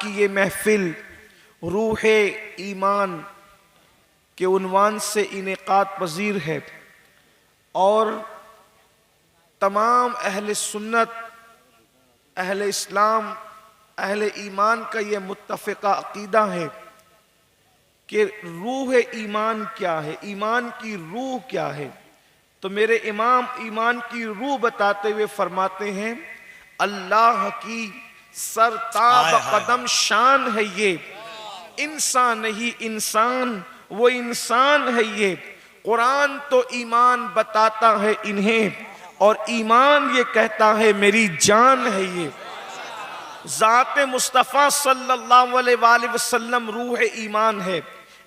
کی یہ محفل روح ایمان کے عنوان سے انعقاد پذیر ہے اور تمام اہل سنت، اہل اسلام، اہل ایمان کا یہ متفقہ عقیدہ ہے کہ روح ایمان کیا ہے، ایمان کی روح کیا ہے۔ تو میرے امام ایمان کی روح بتاتے ہوئے فرماتے ہیں اللہ کی سرتاب قدم شان ہے یہ، انسان نہیں انسان وہ انسان ہے یہ، قرآن تو ایمان بتاتا ہے انہیں اور ایمان یہ کہتا ہے میری جان ہے یہ۔ ذات مصطفیٰ صلی اللہ علیہ وآلہ وسلم روح ایمان ہے،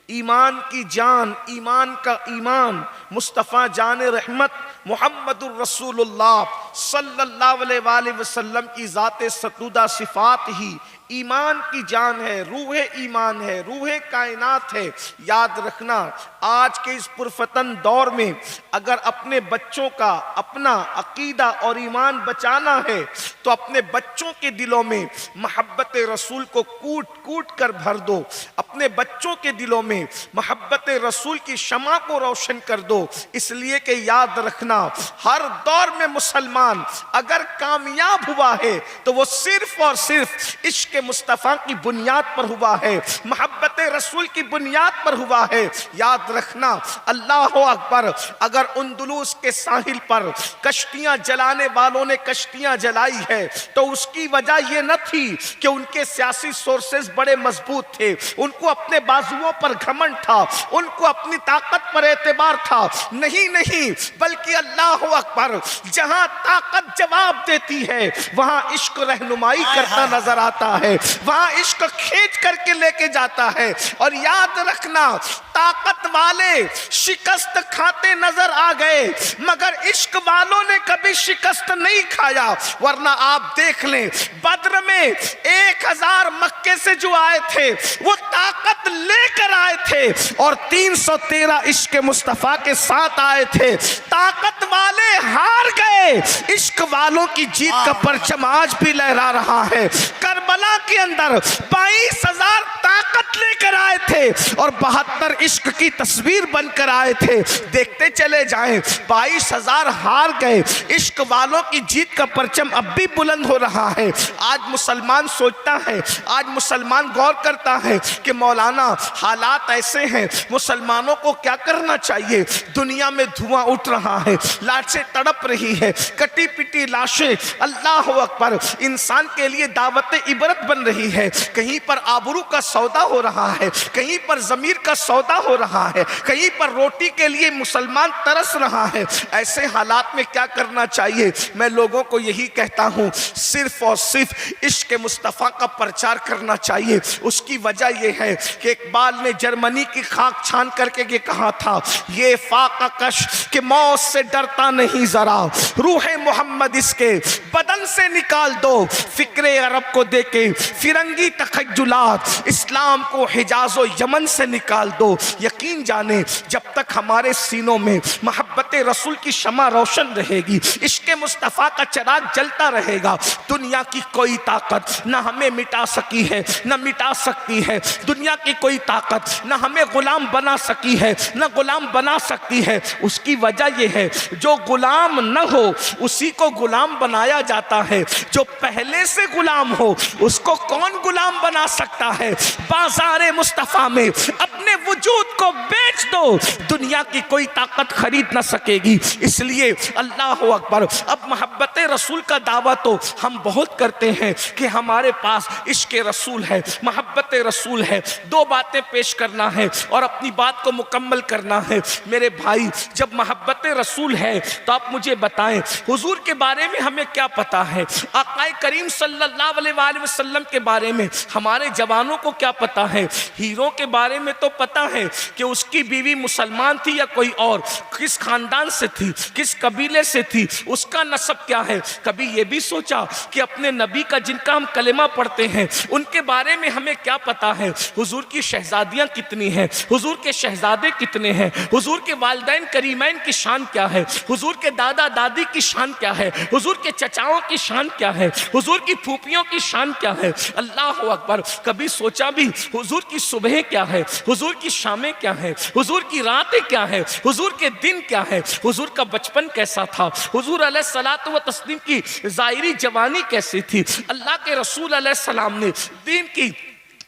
ایمان کی جان، ایمان کا ایمان مصطفیٰ جان رحمت محمد الرسول اللہ صلی اللہ علیہ وآلہ وسلم کی ذات ستودہ صفات ہی ایمان کی جان ہے، روح ایمان ہے، روح کائنات ہے۔ یاد رکھنا آج کے اس پرفتن دور میں اگر اپنے بچوں کا اپنا عقیدہ اور ایمان بچانا ہے تو اپنے بچوں کے دلوں میں محبت رسول کو کوٹ کوٹ کر بھر دو، اپنے بچوں کے دلوں میں محبت رسول کی شمع کو روشن کر دو، اس لیے کہ یاد رکھنا ہر دور میں مسلمان اگر کامیاب ہوا ہے تو وہ صرف اور صرف عشق مصطفیٰ کی بنیاد پر ہوا ہے، محبت رسول کی بنیاد پر ہوا ہے۔ یاد رکھنا اللہ اکبر، اگر اندلس کے ساحل پر کشتیاں جلانے والوں نے کشتیاں جلائی ہے تو اس کی وجہ یہ نہ تھی کہ ان کے سیاسی سورسز بڑے مضبوط تھے، ان کو اپنے بازوؤں پر گھمنڈ تھا، ان کو اپنی طاقت پر اعتبار تھا، نہیں نہیں، بلکہ اللہ اکبر جہاں طاقت جواب دیتی ہے وہاں عشق رہنمائی کرتا نظر آتا ہے، وہاں عشق کھینچ کر کے لے کے جاتا ہے۔ اور یاد رکھنا طاقت والے شکست کھاتے نظر آ گئے مگر عشق والوں نے کبھی شکست نہیں کھایا، ورنہ آپ دیکھ لیں بدر میں 1000 مکے سے جو آئے تھے وہ طاقت لے کر آئے تھے اور 313 عشق مصطفیٰ کے ساتھ آئے تھے، طاقت والے ہار گئے، عشق والوں کی جیت کا پرچم آج بھی لہرا رہا ہے۔ کربلا کے اندر 22,000 طاقت لے کر آئے تھے اور 72 عشق کی تصویر بن کر آئے تھے، دیکھتے چلے جائیں 22,000 ہار گئے، عشق والوں کی جیت کا پرچم اب بھی بلند ہو رہا ہے۔ آج مسلمان سوچتا ہے، آج مسلمان غور کرتا ہے کہ مولانا حالات ایسے ہیں، مسلمانوں کو کیا کرنا چاہیے؟ دنیا میں دھواں اٹھ رہا ہے، لاشیں تڑپ رہی ہے، کٹی پٹی لاشیں، اللہ اکبر، انسان کے لیے دعوت عبرت بن رہی ہے، کہیں پر آبرو کا سودا ہو رہا ہے، کہیں پر ضمیر کا سودا ہو رہا ہے، کہیں پر روٹی کے لیے مسلمان ترس رہا ہے۔ ایسے حالات میں کیا کرنا چاہیے؟ میں لوگوں کو یہی کہتا ہوں صرف اور صرف عشق مصطفیٰ کا پرچار کرنا چاہیے۔ اس کی وجہ یہ ہے کہ اقبال نے جرمنی کی خاک چھان کر کے یہ کہا تھا، یہ فاقہ کش کہ موت سے ڈرتا نہیں ذرا، روح محمد اس کے بدن سے نکال دو، فکر عرب کو دے کے فرنگی تخیلات، اسلام کو حجاز و یمن سے نکال دو۔ یقین جانے جب تک ہمارے سینوں میں محبت رسول کی شمع روشن رہے گی، عشق مصطفیٰ کا چراغ جلتا رہے گا، دنیا کی کوئی طاقت نہ ہمیں مٹا سکی ہے نہ مٹا سکتی ہے، دنیا کی کوئی طاقت نہ ہمیں غلام بنا سکی ہے نہ غلام بنا سکتی ہے۔ اس کی وجہ یہ ہے جو غلام نہ ہو اسی کو غلام بنایا جاتا ہے، جو پہلے سے غلام ہو اس کو کون غلام بنا سکتا ہے؟ بازار مصطفیٰ میں اپنے وجود کو بیچ دو، دنیا کی کوئی طاقت خرید نہ سکے گی۔ اس لیے اللہ اکبر، اب محبت رسول کا دعویٰ تو ہم بہت کرتے ہیں کہ ہمارے پاس عشق رسول ہے، محبت رسول ہے، دو باتیں پیش کرنا ہے اور اپنی بات کو مکمل کرنا ہے۔ میرے بھائی جب محبت رسول ہے تو آپ مجھے بتائیں حضور کے بارے میں ہمیں کیا پتا ہے؟ آقا کریم صلی اللہ علیہ وآلہ وسلم کے بارے میں ہمارے جوانوں کو کیا پتا ہے؟ ہیروں کے بارے میں تو پتا ہے کہ اس کی بیوی مسلمان تھی یا کوئی اور، کس خاندان سے تھی، کس قبیلے سے تھی، اس کا نسب کیا ہے؟ کبھی یہ بھی سوچا کہ اپنے نبی کا جن کا ہم کلمہ پڑھتے ہیں ان کے بارے میں ہمیں کیا پتا ہے؟ حضور کی شہزادیاں کتنی ہیں، حضور کے شہزادے کتنے ہیں، حضور کے والدین کریمین کی شان کیا ہے، حضور کے دادا دادی کی شان کیا ہے، حضور کے چچاؤں کی شان کیا ہے، حضور کی پھوپھیوں کی شان کیا ہے؟ اللہ اکبر! کبھی سوچا بھی حضور کی صبح کیا ہے، حضور کی شامیں کیا ہے، حضور کی راتیں کیا ہے، حضور کے دن کیا ہے، حضور کا بچپن کیسا تھا، حضور علیہ الصلوۃ والتسلیم کی ظاہری جوانی کیسی تھی؟ اللہ کے رسول علیہ السلام نے دین کی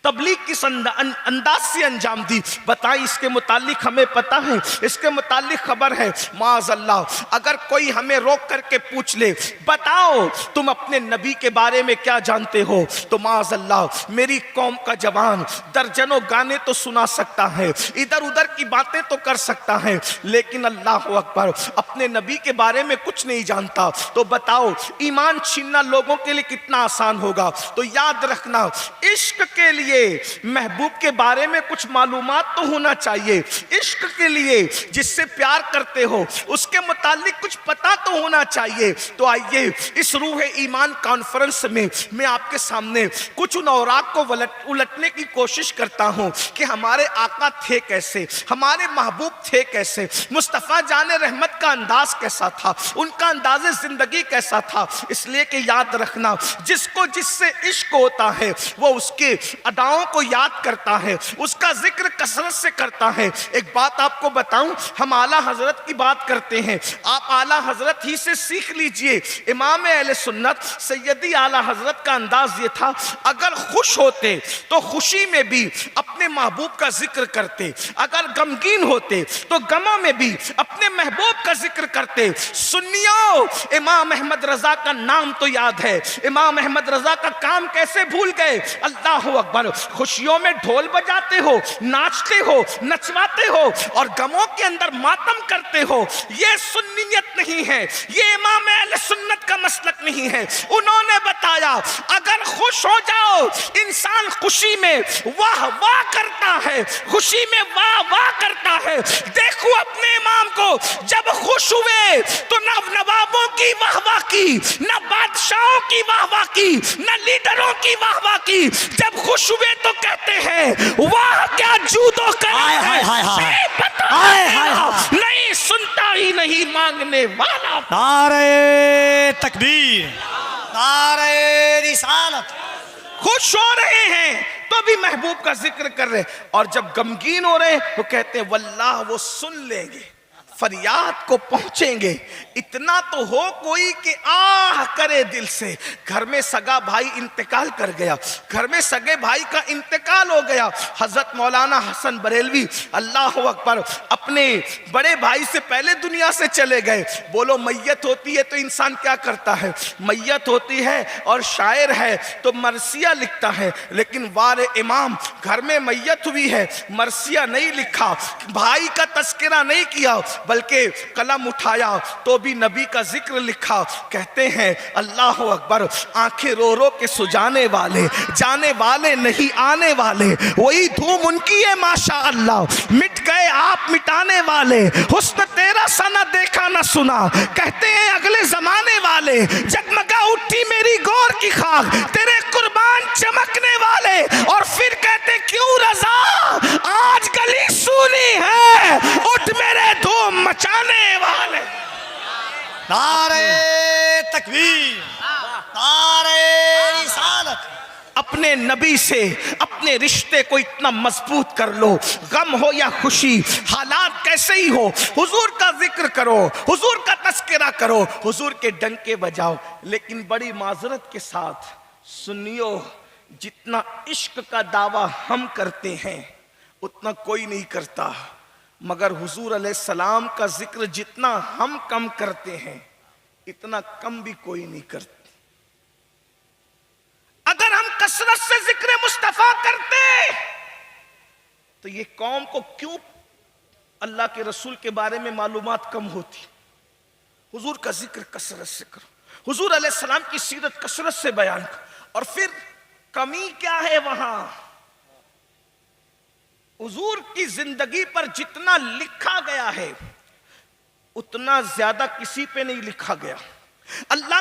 تبلیغ کس انداز سے انجام دی؟ بتائیں، اس کے متعلق ہمیں پتہ ہے، اس کے متعلق خبر ہے؟ معاذ اللہ اگر کوئی ہمیں روک کر کے پوچھ لے بتاؤ تم اپنے نبی کے بارے میں کیا جانتے ہو، تو معاذ اللہ میری قوم کا جوان درجنوں گانے تو سنا سکتا ہے، ادھر ادھر کی باتیں تو کر سکتا ہے، لیکن اللہ اکبر اپنے نبی کے بارے میں کچھ نہیں جانتا۔ تو بتاؤ ایمان چھیننا لوگوں کے لیے کتنا آسان ہوگا؟ تو یاد رکھنا، عشق کے لیے محبوب کے بارے میں کچھ معلومات تو ہونا چاہیے، عشق کے لیے جس سے پیار کرتے ہو اس کے متعلق کچھ پتہ تو ہونا چاہیے۔ تو آئیے اس روح ایمان کانفرنس میں میں آپ کے سامنے کچھ ان اوراق کو الٹنے کی کوشش کرتا ہوں کہ ہمارے آقا تھے کیسے، ہمارے محبوب تھے کیسے، مصطفیٰ جان رحمت کا انداز کیسا تھا، ان کا انداز زندگی کیسا تھا۔ اس لیے کہ یاد رکھنا، جس کو جس سے عشق ہوتا ہے وہ اس کے اداؤں کو یاد کرتا ہے، اس کا ذکر کثرت سے کرتا ہے۔ ایک بات آپ کو بتاؤں، ہم اعلیٰ حضرت کی بات کرتے ہیں، آپ اعلیٰ حضرت ہی سے سیکھ لیجئے۔ امام اہل سنت سیدی اعلیٰ حضرت کا انداز یہ تھا، اگر خوش ہوتے تو خوشی میں بھی اپنے محبوب کا ذکر کرتے، اگر غمگین ہوتے تو غموں میں بھی اپنے محبوب کا ذکر کرتے۔ سنیو، امام احمد رضا کا نام تو یاد ہے، امام احمد رضا کا کام کیسے بھول گئے؟ اللہ اکبر! خوشیوں میں ڈھول بجاتے ہو، ناچتے ہو، نچواتے ہو، اور غموں کے اندر ماتم کرتے ہو۔ یہ سنیت نہیں ہے، یہ امام اہل سنت کا مسلک نہیں ہے۔ انہوں نے بتایا اگر خوش ہو جاؤ، انسان خوشی میں واہ واہ کرتا ہے، خوشی میں واہ واہ کرتا ہے۔ دیکھو اپنے امام کو، جب خوش ہوئے تو نہ نوابوں کی واہ واہ کی، نہ بادشاہوں کی واہ واہ کی، نہ لیڈروں کی واہ واہ کی، جب خوش ہوئے تو کہتے ہیں واہ کیا جود و کرم ہے، نہیں سنتا ہی نہیں مانگنے والا۔ نعرہ تکبیر، نعرہ رسالت۔ خوش ہو رہے ہیں تو بھی محبوب کا ذکر کر رہے، اور جب غمگین ہو رہے وہ کہتے ہیں واللہ وہ سن لیں گے، فریاد کو پہنچیں گے۔ اتنا تو ہو کوئی کہ آہ کرے دل سے۔ گھر میں سگا بھائی انتقال کر گیا، گھر میں سگے بھائی کا انتقال ہو گیا۔ حضرت مولانا حسن بریلوی اللہ اکبر اپنے بڑے بھائی سے پہلے دنیا سے چلے گئے۔ بولو میت ہوتی ہے تو انسان کیا کرتا ہے؟ میت ہوتی ہے اور شاعر ہے تو مرثیہ لکھتا ہے، لیکن وار امام گھر میں میت ہوئی ہے، مرثیہ نہیں لکھا، بھائی کا تذکرہ نہیں کیا، بلکہ قلم اٹھایا تو بھی نبی کا ذکر لکھا۔ کہتے ہیں اللہ اکبر، آنکھیں رو رو کے سجانے والے، جانے والے نہیں آنے والے، وہی دھوم ان کی ہے ماشاء اللہ، مٹ گئے آپ مٹانے والے، حسن تیرا سا نہ دیکھا نہ سنا، کہتے ہیں اگلے زمانے والے، جگمگا اٹھی میری گور کی خاک، تیرے قربان چمکنے والے، اور پھر کہتے کیوں رضا آج گلی سونی ہے، اٹھ میرے دھوم مچانے والے۔ نعرہ تکبیر، نعرہ رسالت۔ اپنے نبی سے اپنے رشتے کو اتنا مضبوط کر لو، غم ہو یا خوشی، حالات کیسے ہی ہو، حضور کا ذکر کرو، حضور کا تذکرہ کرو، حضور کے ڈنکے بجاؤ۔ لیکن بڑی معذرت کے ساتھ سنیو، جتنا عشق کا دعویٰ ہم کرتے ہیں اتنا کوئی نہیں کرتا، مگر حضور علیہ السلام کا ذکر جتنا ہم کم کرتے ہیں اتنا کم بھی کوئی نہیں کرتا۔ اگر ہم کثرت سے ذکر مصطفیٰ کرتے تو یہ قوم کو کیوں اللہ کے رسول کے بارے میں معلومات کم ہوتی؟ حضور کا ذکر کثرت سے کرو، حضور علیہ السلام کی سیرت کثرت سے بیان کرو، اور پھر کمی کیا ہے وہاں؟ حضور کی زندگی پر جتنا لکھا گیا ہے اتنا زیادہ کسی پہ نہیں لکھا گیا۔ اللہ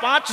5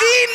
3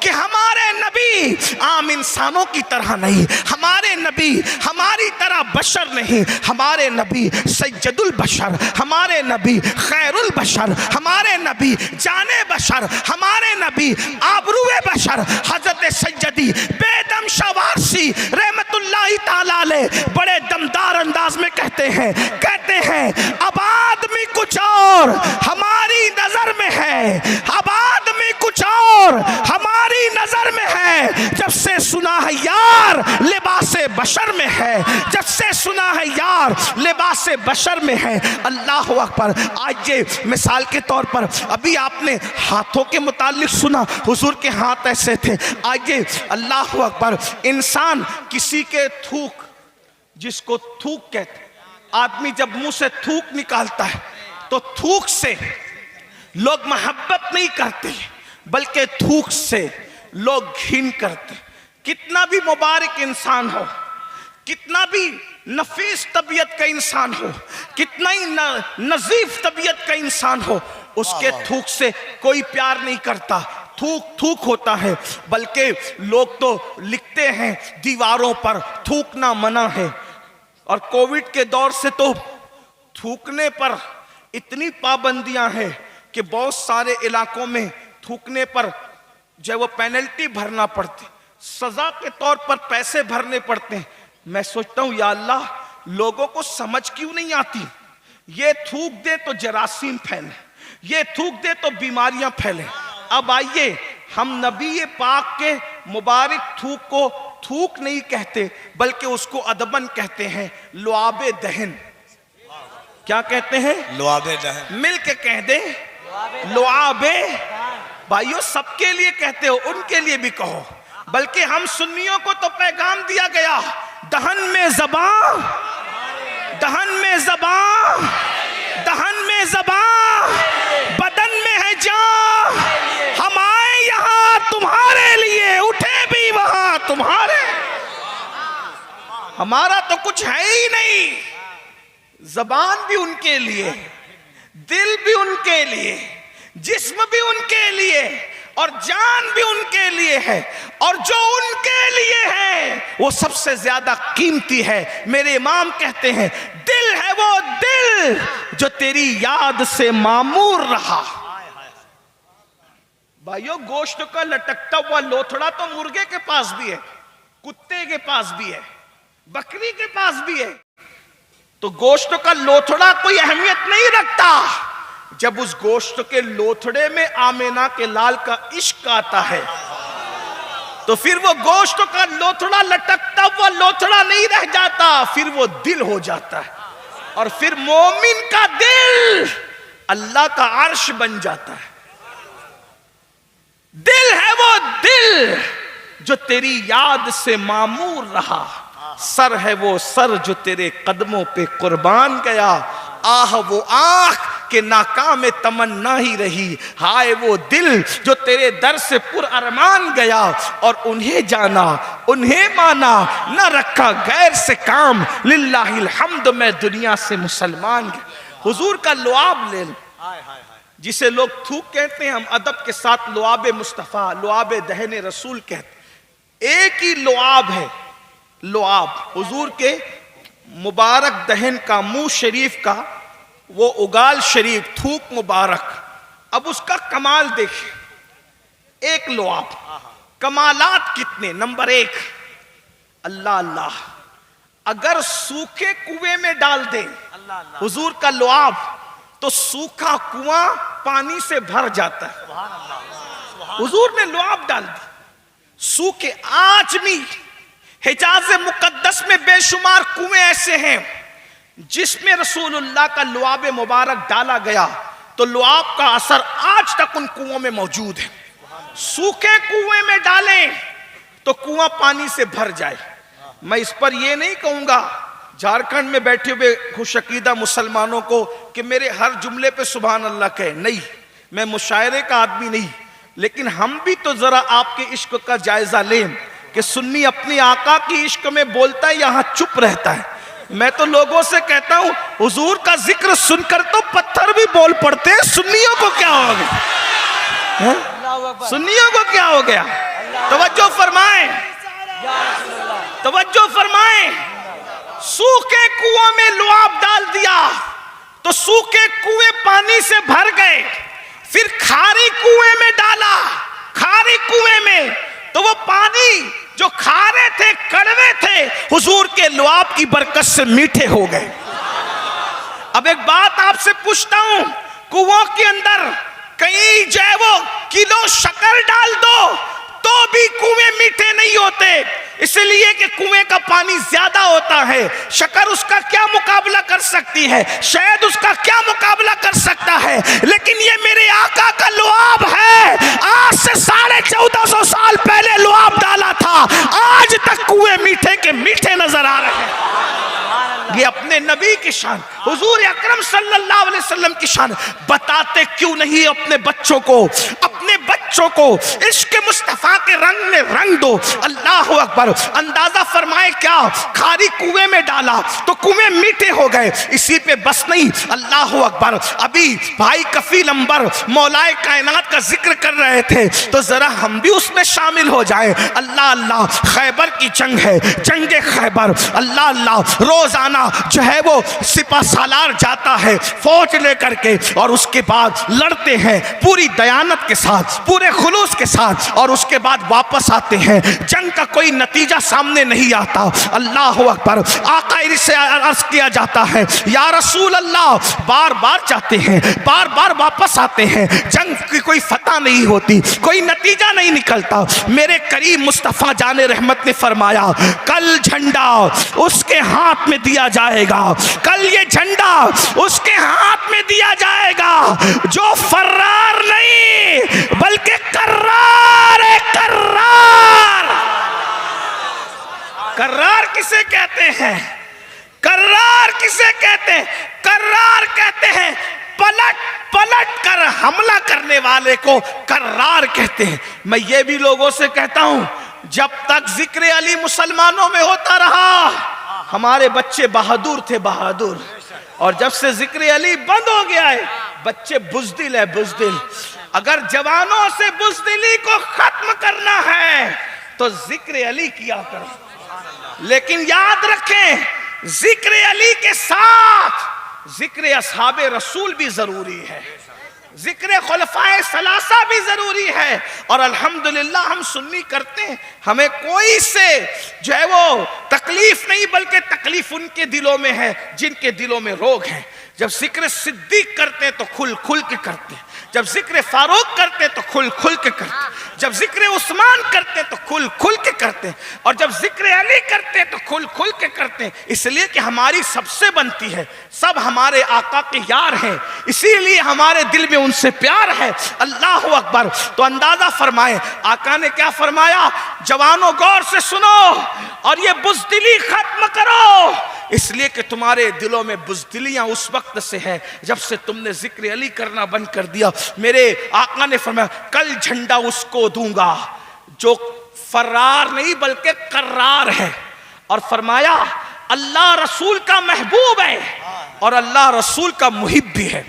کہ ہمارے نبی عام انسانوں کی طرح نہیں، ہمارے نبی ہماری طرح بشر نہیں، ہمارے نبی سید البشر، ہمارے نبی خیر البشر، ہمارے نبی جان بشر، ہمارے نبی آبرو بشر حضرت سیدی بیدم شاہ وارسی رحمت اللہ تعالی علیہ بڑے دمدار انداز میں کہتے ہیں اب آدمی کچھ اور ہماری نظر میں ہے، اب آدمی کچھ اور ہماری نظر میں ہے، جب سے سنا ہے یار لباس بشر میں ہے، جب سے سنا ہے یار لباس بشر میں ہے۔ اللہ اکبر۔ آج یہ مثال کے طور پر ابھی آپ نے ہاتھوں کے متعلق سنا، حضور کے ہاتھ ایسے تھے۔ آئیے اللہ اکبر، انسان کسی کے تھوک، جس کو تھوک کہتے ہیں، آدمی جب منہ سے تھوک نکالتا ہے تو تھوک سے لوگ محبت نہیں کرتے بلکہ تھوک سے لوگ گھن کرتے۔ کتنا بھی مبارک انسان ہو، کتنا بھی نفیس طبیعت کا انسان ہو، کتنا ہی نظیف طبیعت کا انسان ہو، اس کے تھوک سے کوئی پیار نہیں کرتا، تھوک ہوتا ہے۔ بلکہ لوگ تو لکھتے ہیں دیواروں پر تھوکنا منع ہے، اور کووڈ کے دور سے تو تھوکنے پر اتنی پابندیاں ہیں کہ بہت سارے علاقوں میں تھوکنے پر جو وہ پینلٹی بھرنا پڑتی، سزا کے طور پر پیسے بھرنے پڑتے ہیں۔ میں سوچتا ہوں یا اللہ لوگوں کو سمجھ کیوں نہیں آتی، یہ تھوک دے تو جراثیم پھیلے، یہ تھوک دے تو بیماریاں پھیلیں۔ اب آئیے ہم نبی پاک کے مبارک تھوک کو تھوک نہیں کہتے بلکہ اس کو ادباً کہتے ہیں لعاب دہن۔ کیا کہتے ہیں؟ لعاب دہن۔ مل کے کہہ دیں لعاب۔ بھائیو سب کے لیے کہتے ہو، ان کے لیے بھی کہو، بلکہ ہم سنیوں کو تو پیغام دیا گیا دہن میں زبان، دہن میں زبان، دہن میں زبان، بدن میں ہے جان، ہم آئے یہاں تمہارے لیے، اٹھے بھی وہاں تمہارے۔ ہمارا تو کچھ ہے ہی نہیں، زبان بھی ان کے لیے، دل بھی ان کے لیے، جسم بھی ان کے لیے، اور جان بھی ان کے لیے ہے، اور جو ان کے لیے ہے وہ سب سے زیادہ قیمتی ہے۔ میرے امام کہتے ہیں دل ہے وہ دل جو تیری یاد سے معمور رہا۔ بھائیو گوشت کا لٹکتا ہوا لوتھڑا تو مرغے کے پاس بھی ہے، کتے کے پاس بھی ہے، بکری کے پاس بھی ہے، تو گوشت کا لوتھڑا کوئی اہمیت نہیں رکھتا۔ جب اس گوشت کے لوتھڑے میں آمینہ کے لال کا عشق آتا ہے تو پھر وہ گوشت کا لوتھڑا لٹکتا ہوا لوتھڑا نہیں رہ جاتا، پھر وہ دل ہو جاتا ہے، اور پھر مومن کا دل اللہ کا عرش بن جاتا ہے۔ دل ہے وہ دل جو تیری یاد سے معمور رہا، سر ہے وہ سر جو تیرے قدموں پہ قربان گیا، آہ وہ آنکھ کہ ناکام تمنا ہی رہی، ہائے وہ دل جو تیرے در سے پر ارمان گیا، اور انہیں جانا انہیں مانا نہ رکھا غیر سے کام، للہ الحمد میں دنیا سے مسلمان گیا۔ حضور کا لعاب لے لیں، جسے لوگ تھوک کہتے ہیں، ہم ادب کے ساتھ لعاب مصطفیٰ، لعاب دہن رسول کہتے ہیں۔ ایک ہی لعاب ہے، لعاب حضور کے مبارک دہن کا، منہ شریف کا، وہ اگال شریف تھوک مبارک۔ اب اس کا کمال دیکھیں، ایک لعاب، کمالات کتنے۔ نمبر ایک، اللہ اللہ، اگر سوکھے کنویں میں ڈال دیں حضور کا لعاب تو سوکھا کنواں پانی سے بھر جاتا ہے۔ حضور نے لعاب ڈال دی سوکھے۔ آج بھی حجاز مقدس میں بے شمار کنویں ایسے ہیں جس میں رسول اللہ کا لعاب مبارک ڈالا گیا تو لعاب کا اثر آج تک ان کنووں میں موجود ہے۔ سوکھے کنویں میں ڈالیں تو کنواں پانی سے بھر جائے۔ میں اس پر یہ نہیں کہوں گا جھارکھنڈ میں بیٹھے ہوئے خوش عقیدہ مسلمانوں کو کہ میرے ہر جملے پہ سبحان اللہ کہے، نہیں، میں مشاعرے کا آدمی نہیں، لیکن ہم بھی تو ذرا آپ کے عشق کا جائزہ لیں کہ سنی اپنی آقا کی عشق میں بولتا ہے، یہاں چپ رہتا ہے۔ میں تو لوگوں سے کہتا ہوں حضور کا ذکر سن کر تو پتھر بھی بول پڑتے ہیں، سنیوں کو کیا ہوگا؟ سنیوں کو کیا ہو گیا؟ توجہ فرمائیں، توجہ فرمائیں۔ سوکھے کنویں میں لعاب ڈال دیا تو سوکھے کنویں پانی سے بھر گئے، پھر کھاری کنویں میں ڈالا، کھاری کنویں میں تو وہ پانی جو کھارے تھے، کڑوے تھے، حضور کے لعاب کی برکت سے میٹھے ہو گئے۔ اب ایک بات آپ سے پوچھتا ہوں، کنووں کے اندر کئی جو ہے وہ کلو شکر ڈال دو تو بھی کنویں میٹھے نہیں ہوتے، اس لیے کہ کنویں کا پانی زیادہ ہوتا ہے۔ شکر اس کا کیا مقابلہ کر سکتی ہے، شہد اس کا کیا مقابلہ کر سکتا ہے، لیکن یہ میرے آقا کا لعاب ہے۔ آج سے 1450 سال پہلے لعاب ڈالا تھا، آج تک کنویں میٹھے کے میٹھے نظر آ رہے ہیں۔ یہ اپنے نبی کی شان، حضور اکرم صلی اللہ علیہ وسلم کی شان بتاتے کیوں نہیں اپنے بچوں کو، اپنے بچوں کو عشق مصطفیٰ کے رنگ میں رنگ دو۔ اللہ اکبر۔ اندازہ فرمائے کیا، کھاری کنویں میں ڈالا تو کنویں میٹھے ہو گئے، اسی پہ بس نہیں، اللہ اکبر۔ ابھی بھائی کفیل انبر مولائے کائنات کا ذکر کر رہے تھے تو ذرا ہم بھی اس میں شامل ہو جائیں۔ اللہ اللہ، خیبر کی جنگ ہے، جنگ خیبر، اللہ اللہ، روزانہ جو ہے وہ سپہ سالار جاتا ہے فوج لے کر کے، اور اس کے بعد لڑتے ہیں پوری دیانت کے ساتھ، پورے خلوص کے ساتھ، اور اس کے بعد واپس آتے ہیں، جنگ کا کوئی نتیجہ سامنے نہیں آتا۔ اللہ اکبر۔ آقا سے عرض کیا جاتا ہے یا رسول اللہ، بار بار جاتے ہیں، بار بار واپس آتے ہیں، جنگ کی کوئی فتح نہیں ہوتی، کوئی نتیجہ نہیں نکلتا۔ میرے کریم مصطفیٰ جان رحمت نے فرمایا کل جھنڈا اس کے ہاتھ میں دیا جائے گا، کل یہ جھنڈا اس کے ہاتھ میں دیا جائے گا جو فرار نہیں بلکہ کرار ہے، کرار۔ کرار کسے کہتے ہیں؟ کرار کسے کہتے ہیں؟ کرار کہتے ہیں پلٹ پلٹ کر حملہ کرنے والے کو کرار کہتے ہیں۔ میں یہ بھی لوگوں سے کہتا ہوں، جب تک ذکر علی مسلمانوں میں ہوتا رہا، ہمارے بچے بہادر تھے، بہادر، اور جب سے ذکر علی بند ہو گیا ہے بچے بزدل ہے، بزدل۔ اگر جوانوں سے بزدلی کو ختم کرنا ہے تو ذکر علی کیا کرو، لیکن یاد رکھیں ذکر علی کے ساتھ ذکر اصحاب رسول بھی ضروری ہے، ذکر خلفائے ثلاثہ بھی ضروری ہے۔ اور الحمدللہ ہم سنی کرتے ہیں، ہمیں کوئی سے جو ہے وہ تکلیف نہیں، بلکہ تکلیف ان کے دلوں میں ہے جن کے دلوں میں روگ ہیں۔ جب ذکر صدیق کرتے ہیں تو کھل کھل کے کرتے ہیں، جب ذکر فاروق کرتے ہیں تو کھل کھل کے کرتے ہیں، جب ذکر عثمان کرتے ہیں تو کھل کھل کے کرتے ہیں، اور جب ذکر علی کرتے ہیں تو کھل کھل کے کرتے ہیں، اس لیے کہ ہماری سب سے بنتی ہے، سب ہمارے آقا کے یار ہیں، اسی لیے ہمارے دل میں ان سے پیار ہے۔ اللہ اکبر۔ تو اندازہ فرمائیں آقا نے کیا فرمایا، جوانوں غور سے سنو اور یہ بزدلی ختم کرو، اس لیے کہ تمہارے دلوں میں بزدلیاں اس وقت سے ہیں جب سے تم نے ذکر علی کرنا بند کر دیا۔ میرے آقا نے فرمایا کل جھنڈا اس کو دوں گا جو فرار نہیں بلکہ قرار ہے، اور فرمایا اللہ رسول کا محبوب ہے اور اللہ رسول کا محب بھی ہے،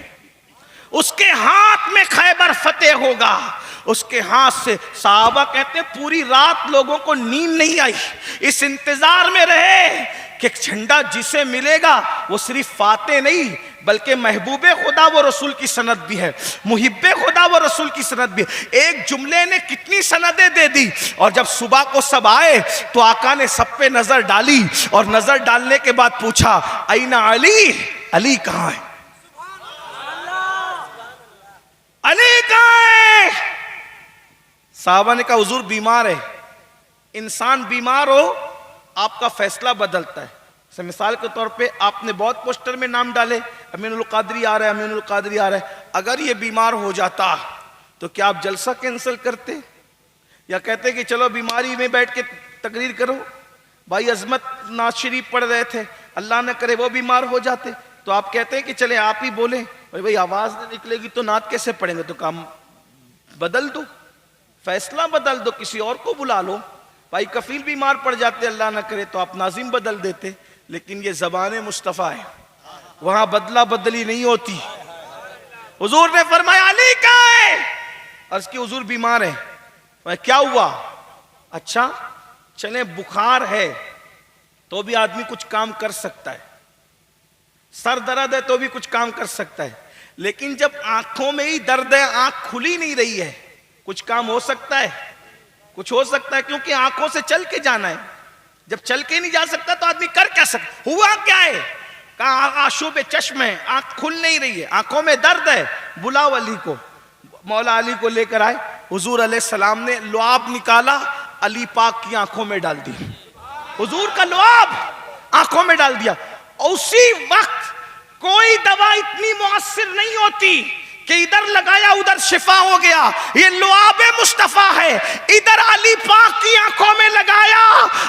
اس کے ہاتھ میں خیبر فتح ہوگا۔ اس کے ہاتھ سے صحابہ کہتے ہیں پوری رات لوگوں کو نیند نہیں آئی، اس انتظار میں رہے کہ جھنڈا جسے ملے گا وہ صرف فاتح نہیں بلکہ محبوب خدا و رسول کی سند بھی ہے، محب خدا و رسول کی سند بھی ہے۔ ایک جملے نے کتنی سندیں دے دی، اور جب صبح کو سب آئے تو آقا نے سب پہ نظر ڈالی، اور نظر ڈالنے کے بعد پوچھا این علی، علی کہاں ہے، علی کہاں ہے؟ صحابہ نے کہا حضور بیمار ہے۔ انسان بیمار ہو آپ کا فیصلہ بدلتا ہے۔ مثال کے طور پہ آپ نے بہت پوسٹر میں نام ڈالے امین القادری آ رہا ہے، امین القادری آ رہا ہے، اگر یہ بیمار ہو جاتا تو کیا آپ جلسہ کینسل کرتے یا کہتے کہ چلو بیماری میں بیٹھ کے تقریر کرو؟ بھائی عظمت نعت شریف پڑھ رہے تھے، اللہ نہ کرے وہ بیمار ہو جاتے تو آپ کہتے ہیں کہ چلے آپ ہی بولیں، بھائی آواز نہیں نکلے گی تو نعت کیسے پڑھیں گے؟ تو کام بدل دو، فیصلہ بدل دو، کسی اور کو بلا لو۔ بھائی کفیل بیمار پڑ جاتے اللہ نہ کرے تو آپ ناظم بدل دیتے، لیکن یہ زبان مصطفیٰ ہے، وہاں بدلہ بدلی نہیں ہوتی۔ حضور نے فرمایا علی کہاں ہے؟ عرض کی حضور بیمار ہیں. کیا ہوا؟ اچھا چلیں بخار ہے تو بھی آدمی کچھ کام کر سکتا ہے, سر درد ہے تو بھی کچھ کام کر سکتا ہے, لیکن جب آنکھوں میں ہی درد ہے, آنکھ کھلی نہیں رہی ہے, کچھ کام ہو سکتا ہے؟ کچھ ہو سکتا ہے, کیونکہ آنکھوں سے چل کے جانا ہے. جب چل کے نہیں جا سکتا تو آدمی کر کیا سکتا؟ ہوا کیا ہے؟ کہا آشوب چشم ہے, آنکھ کھل نہیں رہی ہے, آنکھوں میں درد ہے, بلاؤ علی کو. مولا علی کو لے کر آئے. حضور علیہ السلام نے لعاب نکالا, علی پاک کی آنکھوں میں ڈال دی. حضور کا لعاب آنکھوں میں ڈال دیا. اسی وقت کوئی دوا اتنی مؤثر نہیں ہوتی کہ ادھر لگایا ادھر شفا ہو گیا. یہ لعاب مصطفیٰ ہے, ادھر علی پاک کی آنکھوں میں لگایا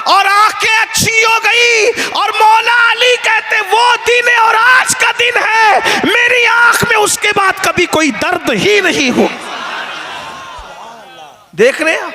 اور آنکھیں اچھی ہو گئی. اور مولا علی کہتے وہ دن ہے اور آج کا دن ہے, میری آنکھ میں اس کے بعد کبھی کوئی درد ہی نہیں ہو. دیکھ رہے ہیں,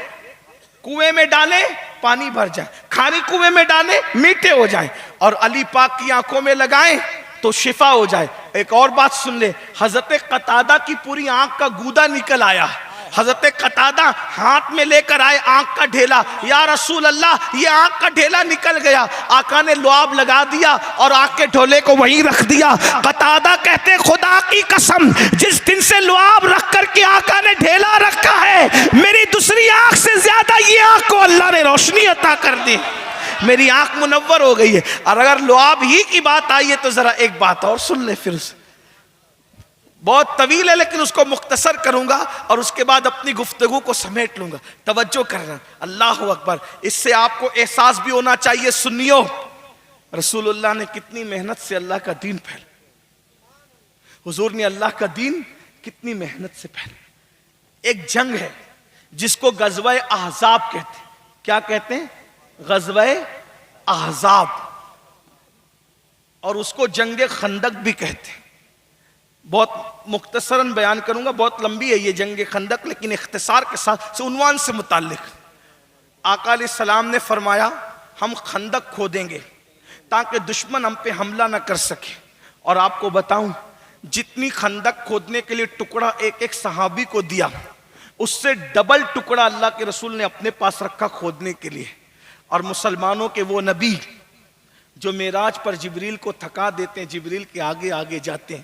کنویں میں ڈالیں پانی بھر جائے, کھاری کنویں میں ڈالیں میٹھے ہو جائیں, اور علی پاک کی آنکھوں میں لگائیں تو شفا ہو جائے. ایک اور بات سن لے, حضرت قتادہ کی پوری آنکھ کا گودا نکل آیا. حضرت قتادہ ہاتھ میں لے کر آئے آنکھ کا ڈھیلا, یا رسول اللہ یہ آنکھ کا ڈھیلا نکل گیا. آقا نے لعاب لگا دیا اور آنکھ کے ڈھولے کو وہیں رکھ دیا. قتادہ کہتے خدا کی قسم جس دن سے لعاب رکھ کر کے آقا نے ڈھیلا رکھا ہے, میری دوسری آنکھ سے زیادہ یہ آنکھ کو اللہ نے روشنی عطا کر دی, میری آنکھ منور ہو گئی ہے. اور اگر لعاب ہی کی بات آئی ہے تو ذرا ایک بات اور سن لے, پھر بہت طویل ہے لیکن اس کو مختصر کروں گا اور اس کے بعد اپنی گفتگو کو سمیٹ لوں گا. توجہ کرنا, اللہ اکبر. اس سے آپ کو احساس بھی ہونا چاہیے سنیو, رسول اللہ نے کتنی محنت سے اللہ کا دین پھیلا. حضور نے اللہ کا دین کتنی محنت سے پھیلا. ایک جنگ ہے جس کو غزوہ احزاب کہتے ہیں. کیا کہتے ہیں؟ غزوہ احزاب, اور اس کو جنگ خندق بھی کہتے ہیں. بہت مختصراً بیان کروں گا, بہت لمبی ہے یہ جنگ خندق, لیکن اختصار کے ساتھ عنوان سے متعلق. آقا علیہ السلام نے فرمایا ہم خندق کھودیں گے تاکہ دشمن ہم پہ حملہ نہ کر سکے. اور آپ کو بتاؤں جتنی خندق کھودنے کے لیے ٹکڑا ایک ایک صحابی کو دیا, اس سے ڈبل ٹکڑا اللہ کے رسول نے اپنے پاس رکھا کھودنے کے لیے. اور مسلمانوں کے وہ نبی جو معراج پر جبریل کو تھکا دیتے ہیں, جبریل کے آگے آگے جاتے ہیں,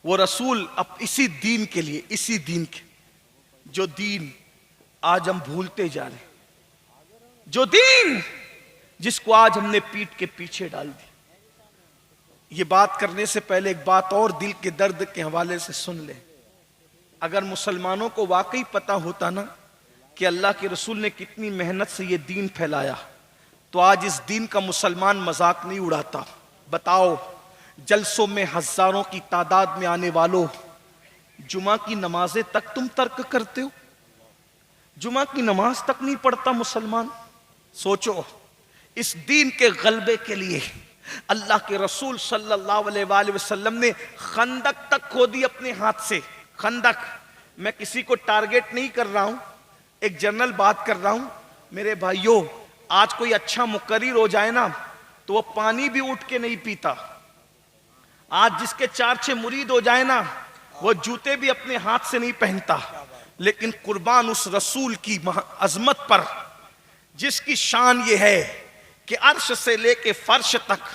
وہ رسول اب اسی دین کے لیے, اسی دین کے جو دین آج ہم بھولتے جا رہے ہیں, جو دین جس کو آج ہم نے پیٹ کے پیچھے ڈال دی. یہ بات کرنے سے پہلے ایک بات اور دل کے درد کے حوالے سے سن لیں. اگر مسلمانوں کو واقعی پتا ہوتا نا کہ اللہ کے رسول نے کتنی محنت سے یہ دین پھیلایا, تو آج اس دین کا مسلمان مذاق نہیں اڑاتا. بتاؤ جلسوں میں ہزاروں کی تعداد میں آنے والوں, جمعہ کی نمازیں تک تم ترک کرتے ہو, جمعہ کی نماز تک نہیں پڑھتا مسلمان. سوچو اس دین کے غلبے کے لیے اللہ کے رسول صلی اللہ علیہ وآلہ وسلم نے خندق تک کھودی اپنے ہاتھ سے. خندق, میں کسی کو ٹارگٹ نہیں کر رہا ہوں, ایک جنرل بات کر رہا ہوں. میرے بھائیوں آج کوئی اچھا مقرر ہو جائے نا تو وہ پانی بھی اٹھ کے نہیں پیتا. آج جس کے 4-6 مرید ہو جائے نا وہ جوتے بھی اپنے ہاتھ سے نہیں پہنتا. لیکن قربان اس رسول کی عظمت پر جس کی شان یہ ہے کہ عرش سے لے کے فرش تک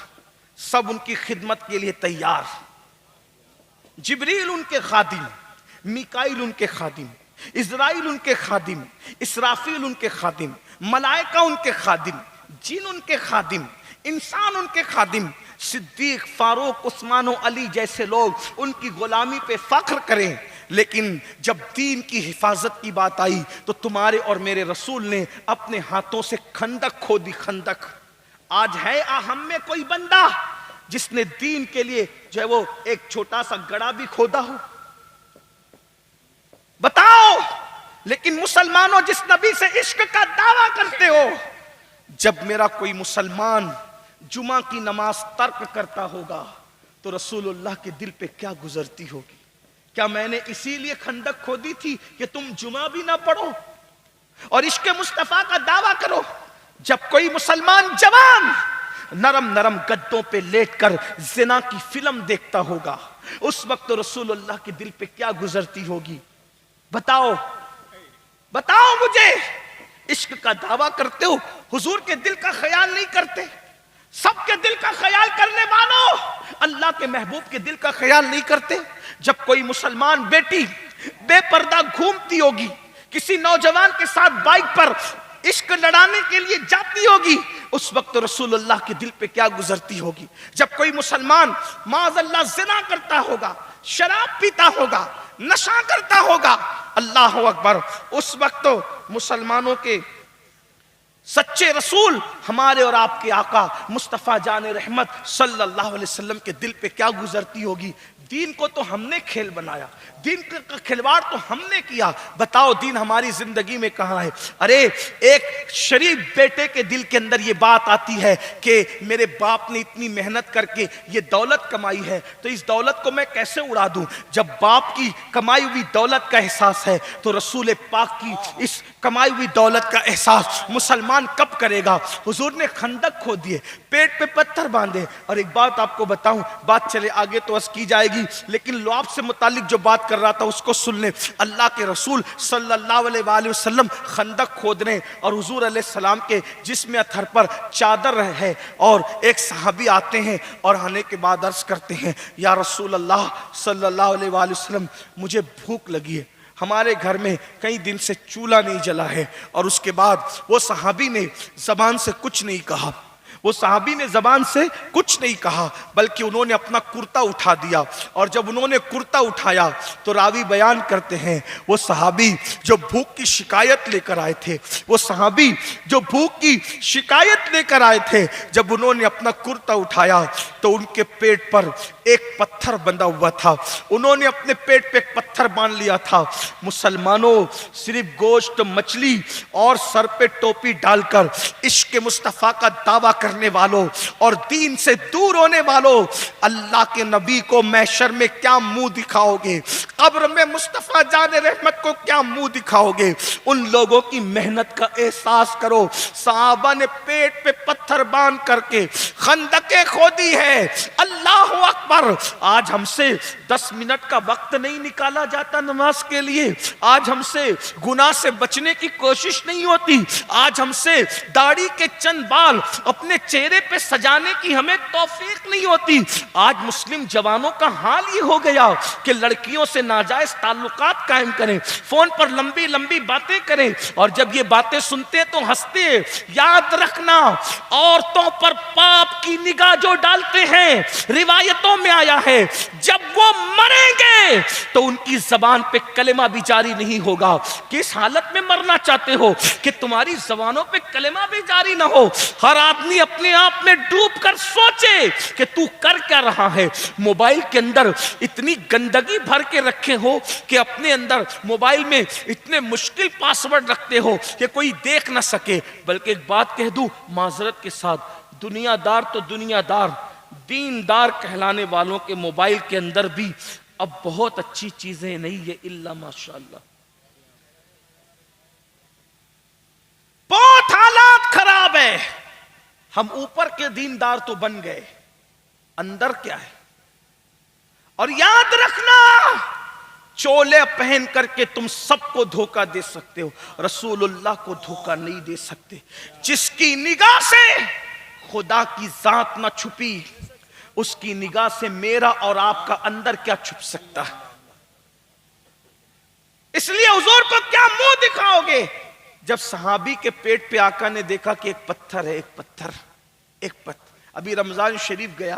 سب ان کی خدمت کے لیے تیار. جبریل ان کے خادم, میکائیل ان کے خادم, اسرائیل ان کے خادم, اسرافیل ان کے خادم, ملائکہ ان کے خادم, جن ان کے خادم, انسان ان کے خادم. صدیق, فاروق, عثمان و علی جیسے لوگ ان کی غلامی پہ فخر کریں, لیکن جب دین کی حفاظت کی بات آئی تو تمہارے اور میرے رسول نے اپنے ہاتھوں سے خندق کھودی. خندق. آج ہے ہم میں کوئی بندہ جس نے دین کے لیے جو ہے وہ ایک چھوٹا سا گڑھا بھی کھودا ہو؟ بتاؤ. لیکن مسلمانوں جس نبی سے عشق کا دعویٰ کرتے ہو, جب میرا کوئی مسلمان جمعہ کی نماز ترک کرتا ہوگا تو رسول اللہ کے دل پہ کیا گزرتی ہوگی؟ کیا میں نے اسی لیے خندق کھودی تھی کہ تم جمعہ بھی نہ پڑھو اور عشق مصطفیٰ کا دعویٰ کرو؟ جب کوئی مسلمان جوان نرم نرم گدوں پہ لیٹ کر زنا کی فلم دیکھتا ہوگا اس وقت رسول اللہ کے دل پہ کیا گزرتی ہوگی؟ بتاؤ. بتاؤ مجھے، عشق کا دعویٰ کرتے ہو، حضور کے دل کا خیال نہیں کرتے؟ سب کے دل کا خیال کرنے والوں، اللہ کے محبوب کے دل کا خیال نہیں کرتے؟ جب کوئی مسلمان بیٹی بے پردہ گھومتی ہوگی، کسی نوجوان کے ساتھ بائک پر عشق لڑانے کے لیے جاتی ہوگی، اس وقت رسول اللہ کے دل پہ کیا گزرتی ہوگی؟ جب کوئی مسلمان معاذ اللہ زنا کرتا ہوگا، شراب پیتا ہوگا، نشہ کرتا ہوگا، اللہ اکبر، اس وقت تو مسلمانوں کے سچے رسول ہمارے اور آپ کے آقا مصطفیٰ جان رحمت صلی اللہ علیہ وسلم کے دل پہ کیا گزرتی ہوگی؟ دین کو تو ہم نے کھیل بنایا، دین کا کھلواڑ تو ہم نے کیا، بتاؤ دین ہماری زندگی میں کہاں ہے؟ ارے ایک شریف بیٹے کے دل کے اندر یہ بات آتی ہے کہ میرے باپ نے اتنی محنت کر کے یہ دولت کمائی ہے، تو اس دولت کو میں کیسے اڑا دوں؟ جب باپ کی کمائی ہوئی دولت کا احساس ہے تو رسول پاک کی اس کمائی ہوئی دولت کا احساس مسلمان کب کرے گا؟ حضور نے خندق کھود دیے، پیٹ پہ پتھر باندھے، اور ایک بات آپ کو بتاؤں، بات چلے آگے تو عرض کی جائے گی، لیکن لعاب سے متعلق جو بات کر رہا تھا اس کو سن لیں۔ اللہ کے رسول صلی اللہ علیہ وآلہ وسلم خندق کھود رہے، اور حضور علیہ السلام کے جسم اطہر پر چادر ہے، اور ایک صحابی آتے ہیں اور آنے کے بعد عرض کرتے ہیں، یا رسول اللہ صلی اللہ علیہ وآلہ وسلم، مجھے بھوک لگی ہے، ہمارے گھر میں کئی دن سے چولہا نہیں جلا ہے۔ اور اس کے بعد وہ صحابی نے زبان سے کچھ نہیں کہا، وہ صحابی نے زبان سے کچھ نہیں کہا، بلکہ انہوں نے اپنا کرتا اٹھا دیا، اور جب انہوں نے کرتا اٹھایا تو راوی بیان کرتے ہیں وہ صحابی جو بھوک کی شکایت لے کر آئے تھے، وہ صحابی جو بھوک کی شکایت لے کر آئے تھے، جب انہوں نے اپنا کرتا اٹھایا تو ان کے پیٹ پر ایک پتھر بندھا ہوا تھا، انہوں نے اپنے پیٹ پہ ایک پتھر باندھ لیا تھا۔ مسلمانوں، صرف گوشت مچھلی اور سر پہ ٹوپی ڈال کر عشق مصطفیٰ کا دعویٰ کرنے والوں اور دین سے دور ہونے والوں، اللہ کے نبی کو محشر میں کیا منہ دکھاؤ گے؟ قبر میں مصطفیٰ جان رحمت کو کیا منہ دکھاؤ گے؟ ان لوگوں کی محنت کا احساس کرو۔ صحابہ نے پیٹ پہ پتھر باندھ کر کے خندقیں کھودی ہے، اللہ اکبر۔ آج ہم سے 10 منٹ کا وقت نہیں نکالا جاتا نماز کے لیے، آج ہم سے گناہ سے بچنے کی کوشش نہیں ہوتی، آج ہم سے داڑھی کے چند بال اپنے چہرے پہ سجانے کی ہمیں توفیق نہیں ہوتی۔ آج مسلم جوانوں کا حال یہ ہو گیا کہ لڑکیوں سے ناجائز تعلقات قائم کریں، فون پر لمبی لمبی باتیں کریں، اور جب یہ باتیں سنتے تو ہنستے۔ یاد رکھنا، عورتوں پر پاپ کی نگاہ جو ڈالتے ہیں، روایتوں میں آیا ہے جب وہ مریں گے تو ان کی زبان پہ کلمہ بھی جاری نہیں ہوگا۔ کس حالت میں مرنا چاہتے ہو کہ تمہاری زبانوں پہ کلمہ بھی جاری نہ ہو؟ ہر آدمی اپنے آپ میں ڈوب کر سوچے کہ تو کر کیا رہا ہے۔ موبائل کے اندر اتنی گندگی بھر کے رکھے ہو کہ اپنے اندر موبائل میں اتنے مشکل پاسورڈ رکھتے ہو کہ کوئی دیکھ نہ سکے۔ بلکہ ایک بات کہہ دوں معذرت کے ساتھ، دنیا دار تو دنیا دار، دین دار کہلانے والوں کے موبائل کے اندر بھی اب بہت اچھی چیزیں نہیں ہے، الا ماشاءاللہ۔ بہت حالات خراب ہے۔ ہم اوپر کے دیندار تو بن گئے، اندر کیا ہے؟ اور یاد رکھنا، چولے پہن کر کے تم سب کو دھوکہ دے سکتے ہو، رسول اللہ کو دھوکہ نہیں دے سکتے۔ جس کی نگاہ سے خدا کی ذات نہ چھپی، اس کی نگاہ سے میرا اور آپ کا اندر کیا چھپ سکتا ہے؟ اس لیے حضور کو کیا منہ دکھاؤ گے؟ جب صحابی کے پیٹ پہ آقا نے دیکھا کہ ایک پتھر ہے، ایک پتھر۔ ابھی رمضان شریف گیا،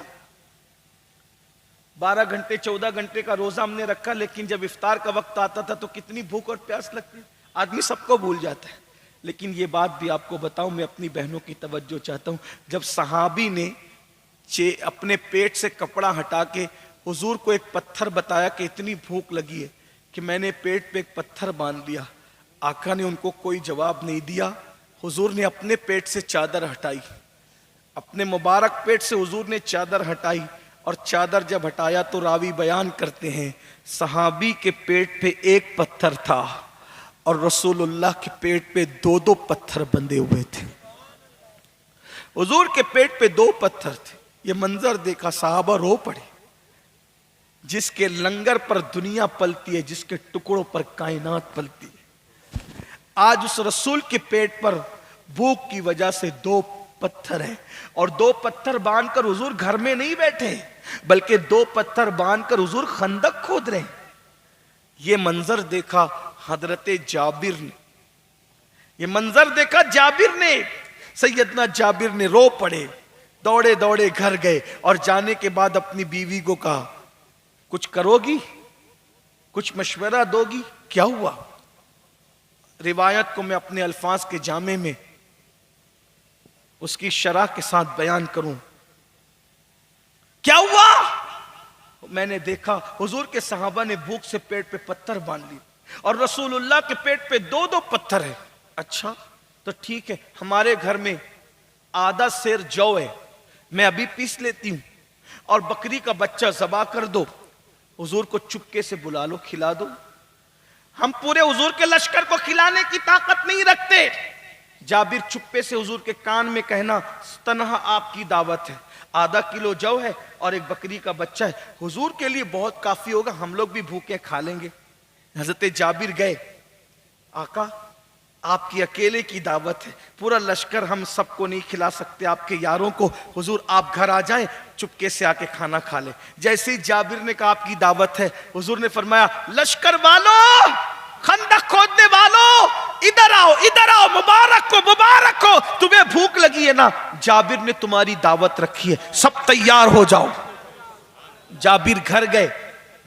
12 گھنٹے 14 گھنٹے کا روزہ ہم نے رکھا، لیکن جب افطار کا وقت آتا تھا تو کتنی بھوک اور پیاس لگتی، آدمی سب کو بھول جاتا ہے۔ لیکن یہ بات بھی آپ کو بتاؤں، میں اپنی بہنوں کی توجہ چاہتا ہوں، جب صحابی نے اپنے پیٹ سے کپڑا ہٹا کے حضور کو ایک پتھر بتایا کہ اتنی بھوک لگی ہے کہ میں نے پیٹ پہ ایک پتھر باندھ لیا، آقا نے ان کو کوئی جواب نہیں دیا۔ حضور نے اپنے پیٹ سے چادر ہٹائی، اپنے مبارک پیٹ سے حضور نے چادر ہٹائی، اور چادر جب ہٹایا تو راوی بیان کرتے ہیں صحابی کے پیٹ پہ ایک پتھر تھا اور رسول اللہ کے پیٹ پہ 2 پتھر بندھے ہوئے تھے۔ حضور کے پیٹ پہ 2 پتھر تھے۔ یہ منظر دیکھا صحابہ رو پڑے۔ جس کے لنگر پر دنیا پلتی ہے، جس کے ٹکڑوں پر کائنات پلتی ہے۔ آج اس رسول کے پیٹ پر بھوک کی وجہ سے 2 پتھر ہیں، اور 2 پتھر باندھ کر حضور گھر میں نہیں بیٹھے، بلکہ 2 پتھر باندھ کر حضور خندق کھود رہے ہیں۔ یہ منظر دیکھا حضرت جابر نے، یہ منظر دیکھا جابر نے، سیدنا جابر نے رو پڑے، دوڑے دوڑے گھر گئے، اور جانے کے بعد اپنی بیوی کو کہا کچھ کرو گی، کچھ مشورہ دو گی؟ کیا ہوا؟ روایت کو میں اپنے الفاظ کے جامع میں اس کی شرح کے ساتھ بیان کروں۔ کیا ہوا؟ میں نے دیکھا حضور کے صحابہ نے بھوک سے پیٹ پہ پتھر باندھ لی، اور رسول اللہ کے پیٹ پہ 2 پتھر ہیں۔ اچھا تو ٹھیک ہے، ہمارے گھر میں آدھا سیر جو ہے، میں ابھی پیس لیتی ہوں، اور بکری کا بچہ ذبح کر دو، حضور کو چپکے سے بلا لو، کھلا دو۔ ہم پورے حضور کے لشکر کو کھلانے کی طاقت نہیں رکھتے۔ جابر چپے سے حضور کے کان میں کہنا تنہا آپ کی دعوت ہے، آدھا کلو جو ہے اور ایک بکری کا بچہ ہے، حضور کے لیے بہت کافی ہوگا، ہم لوگ بھی بھوکے کھا لیں گے۔ حضرت جابر گئے، آقا آپ کی اکیلے کی دعوت ہے، پورا لشکر ہم سب کو نہیں کھلا سکتے، آپ کے یاروں کو، حضور آپ گھر آ جائیں، چپکے سے آ کے کھانا کھا لیں۔ جیسے ہی جابر نے کہا آپ کی دعوت ہے، حضور نے فرمایا لشکر والوں، خندق کھودنے والوں، ادھر آؤ ادھر آؤ، مبارک ہو، تمہیں بھوک لگی ہے نا، جابر نے تمہاری دعوت رکھی ہے، سب تیار ہو جاؤ۔ جابر گھر گئے،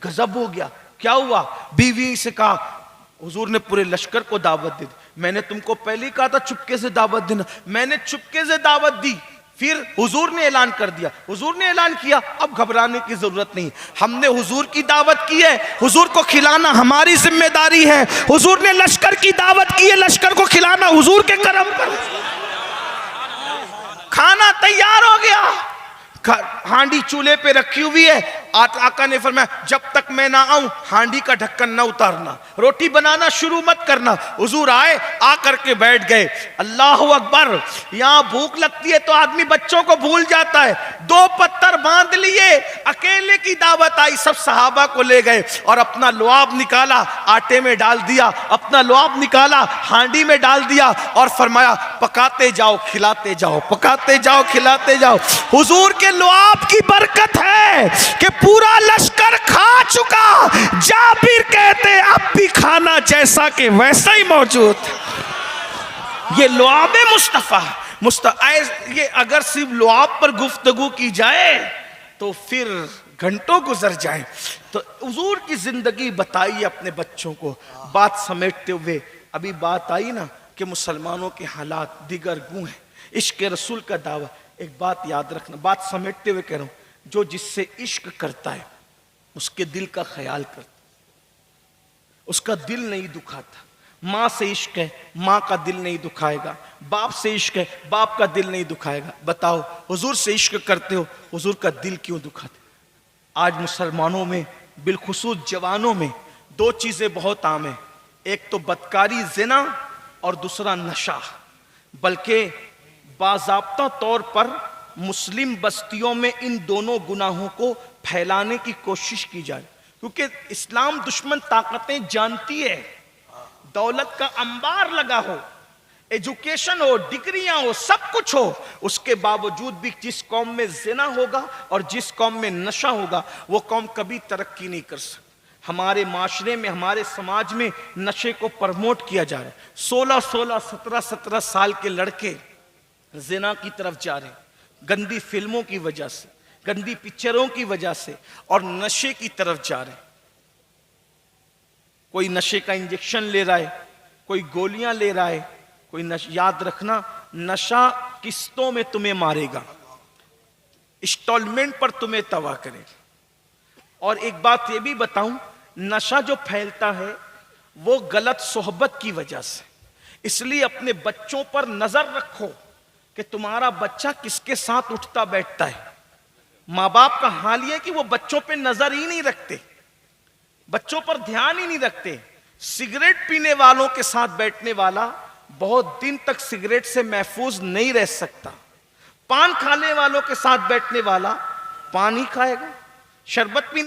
غضب ہو گیا، کیا ہوا؟ بیوی سے کہا حضور نے پورے لشکر کو دعوت دی، میں نے تم کو پہلے ہی کہا تھا چپکے سے دعوت دینا، میں نے چپکے سے دعوت دی، پھر حضور نے اعلان کر دیا، حضور نے اعلان کیا، اب گھبرانے کی ضرورت نہیں، ہم نے حضور کی دعوت کی ہے، حضور کو کھلانا ہماری ذمہ داری ہے، حضور نے لشکر کی دعوت کی ہے، لشکر کو کھلانا حضور کے کرم پر۔ کھانا تیار ہو گیا، ہانڈی چولہے پہ رکھی ہوئی ہے، آقا نے فرمایا جب تک میں نہ آؤں ہانڈی کا ڈھکن نہ اتارنا، روٹی بنانا شروع مت کرنا۔ حضور آئے، آ کر کے بیٹھ گئے، اللہ اکبر۔ یہاں بھوک لگتی ہے تو آدمی بچوں کو بھول جاتا ہے، 2 پتھر باندھ لیے، اکیلے کی دعوت آئی، سب صحابہ کو لے گئے، اور اپنا لعاب نکالا، آٹے میں ڈال دیا، اپنا لعاب نکالا، ہانڈی میں ڈال دیا، اور فرمایا پکاتے جاؤ کھلاتے جاؤ، پکاتے جاؤ کھلاتے جاؤ۔ حضور کے لعاب کی برکت ہے کہ پورا لشکر کھا چکا، جابر کہتے اب بھی کھانا جیسا کہ ویسا ہی موجود۔ یہ لعاب مصطفیٰ، یہ اگر صرف لعاب پر گفتگو کی جائے تو پھر گھنٹوں گزر جائیں۔ تو حضور کی زندگی بتائی اپنے بچوں کو، بات سمیٹتے ہوئے ابھی بات آئی نا کہ مسلمانوں کے حالات دیگر گوں ہیں، عشق رسول کا دعویٰ۔ ایک بات یاد رکھنا، بات سمیٹتے ہوئے کہہ رہا ہوں، جو جس سے عشق کرتا ہے اس کے دل کا خیال کرتا، اس کا دل نہیں دکھاتا۔ ماں سے عشق ہے، ماں کا دل نہیں دکھائے گا، باپ سے عشق ہے، باپ کا دل نہیں دکھائے گا۔ بتاؤ حضور سے عشق کرتے ہو، حضور کا دل کیوں دکھاتے؟ آج مسلمانوں میں بالخصوص جوانوں میں 2 چیزیں بہت عام ہیں، ایک تو بدکاری زنا، اور دوسرا نشہ۔ بلکہ باضابطہ طور پر مسلم بستیوں میں ان دونوں گناہوں کو پھیلانے کی کوشش کی جائے، کیونکہ اسلام دشمن طاقتیں جانتی ہے، دولت کا انبار لگا ہو، ایجوکیشن ہو، ڈگریاں ہو، سب کچھ ہو، اس کے باوجود بھی جس قوم میں زنا ہوگا اور جس قوم میں نشہ ہوگا وہ قوم کبھی ترقی نہیں کر سکتی۔ ہمارے معاشرے میں، ہمارے سماج میں نشے کو پرموٹ کیا جا رہا ہے، 16 17 سال کے لڑکے زنا کی طرف جا رہے ہیں، گندی فلموں کی وجہ سے، گندی پکچروں کی وجہ سے، اور نشے کی طرف جا رہے ہیں۔ کوئی نشے کا انجیکشن لے رہا ہے، کوئی گولیاں لے رہا ہے، کوئی یاد رکھنا نشہ قسطوں میں تمہیں مارے گا، انسٹالمنٹ پر تمہیں تباہ کرے گا۔ اور ایک بات یہ بھی بتاؤں، نشہ جو پھیلتا ہے وہ غلط صحبت کی وجہ سے، اس لیے اپنے بچوں پر نظر رکھو کہ تمہارا بچہ کس کے ساتھ اٹھتا بیٹھتا ہے۔ ماں باپ کا حال یہ کہ وہ بچوں پہ نظر ہی نہیں رکھتے، بچوں پر دھیان ہی نہیں رکھتے۔ سگریٹ پینے والوں کے ساتھ بیٹھنے والا بہت دن تک سگریٹ سے محفوظ نہیں رہ سکتا، پان کھانے والوں کے ساتھ بیٹھنے والا پانی کھائے گا، شربت پینے